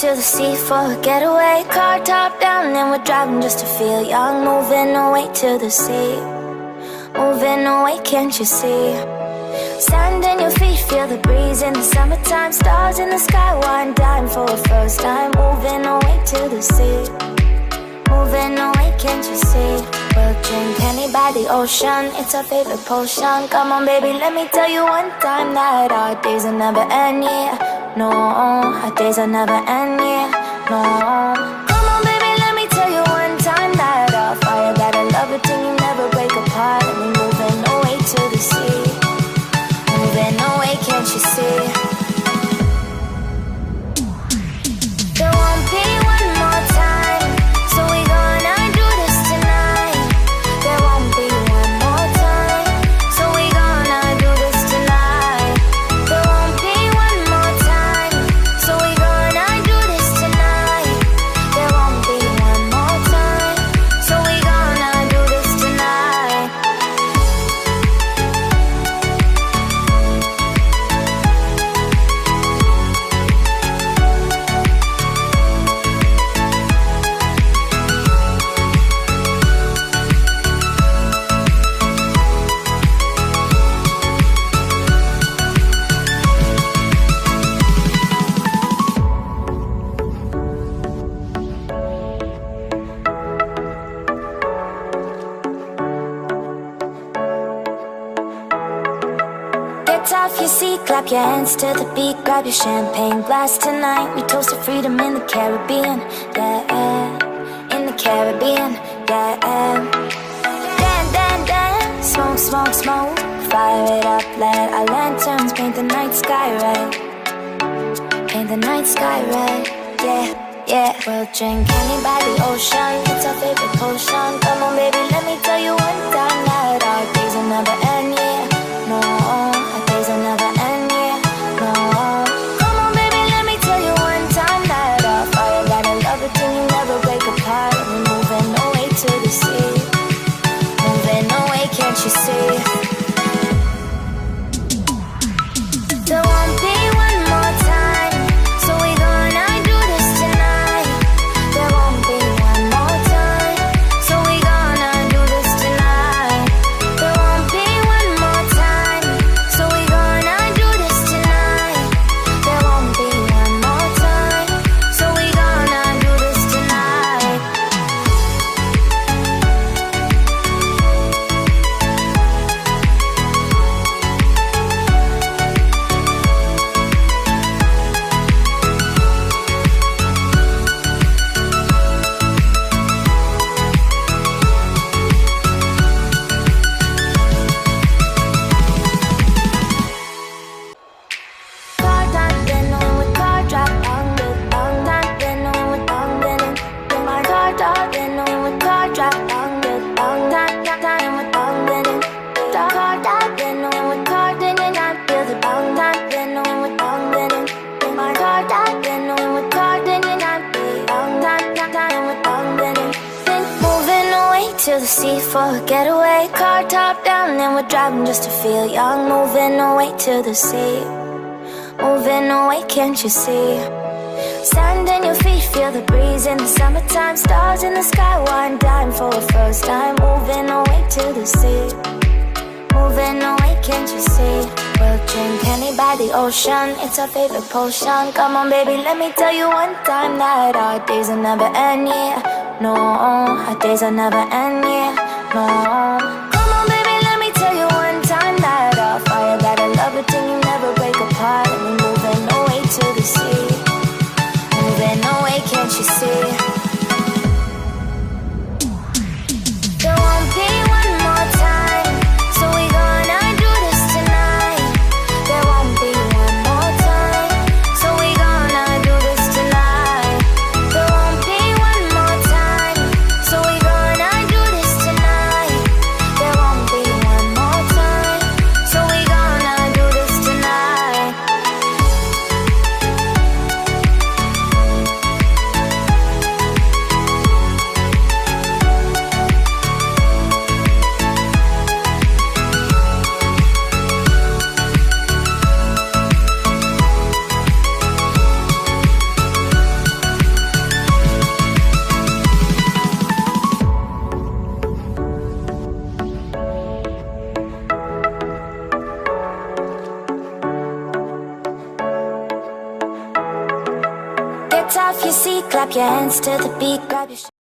to the sea for a getaway. Car top down and we're driving just to feel young. Moving away to the sea, moving away, can't you see? Sand in your feet, feel the breeze in the summertime. Stars in the sky, one dime for a first time. Moving away to the sea, moving away, can't you see? We'll drink honey by the ocean, it's our favorite potion. Come on baby, let me tell you one time that our days will never end, yeah. No, our days will never end, yeah. No. Come on baby, let me tell you one time that our fire got a love it till you never break apart. And we're moving away to the sea, moving away, can't you see? There won't be one more time, so we gonna do this tonight. There won't be one more time, so we gonna do this tonight. There won't be one more time, so we gonna do this tonight. There won't be one more time, so we gonna do this tonight. Get off your seat, clap your hands to the beat. Grab your champagne glass tonight. We toast to freedom in the Caribbean, yeah. In the Caribbean, yeah. Dan, dan, dan, smoke, smoke, smoke. Fire it up, let our lanterns paint the night sky red. Paint the night sky red, yeah, yeah. We'll drink honey by the ocean, it's our favorite potion. Come on baby, let me tell you one time that our days will never end, yeah. No, our days will never end, yeah. No. Come on baby, let me tell you one time that our fire got a love it till you never break apart. And we're moving away to the sea, moving away, can't you see? There won't be one more time, so we gonna do this tonight. There won't be one more time, so we gonna do this tonight. There won't be one more time, so we gonna do this tonight. There won't be one more time, so we gonna do this tonight. Car top, then with car drop, with top, then with bending. Then my car top, then with car drop, with top, with bending. Car top, then with car, then I feel the top, then with bending. Then my car top, then with car, then I feel top, with bending. Then moving away to the sea for a getaway. Car top down and we're driving just to feel young. Moving away to the sea, moving away, can't you see? Sand in your feet, feel the breeze in the summertime. Stars in the sky, one dime for a first time. Moving away to the sea, moving away, can't you see? We'll drink honey by the ocean, it's our favorite potion. Come on baby, let me tell you one time that our days will never end, yeah. No, our days will never end, yeah. No. Come on baby, let me tell you one time that our fire got a love it till you never break apart. And we're moving away to the sea, moving away, can't you see? There won't be one more time, so we gonna do this tonight. There won't be one more time, so we gonna do this tonight. There won't be one more time, so we gonna do this tonight. see, clap your hands to the beat, grab your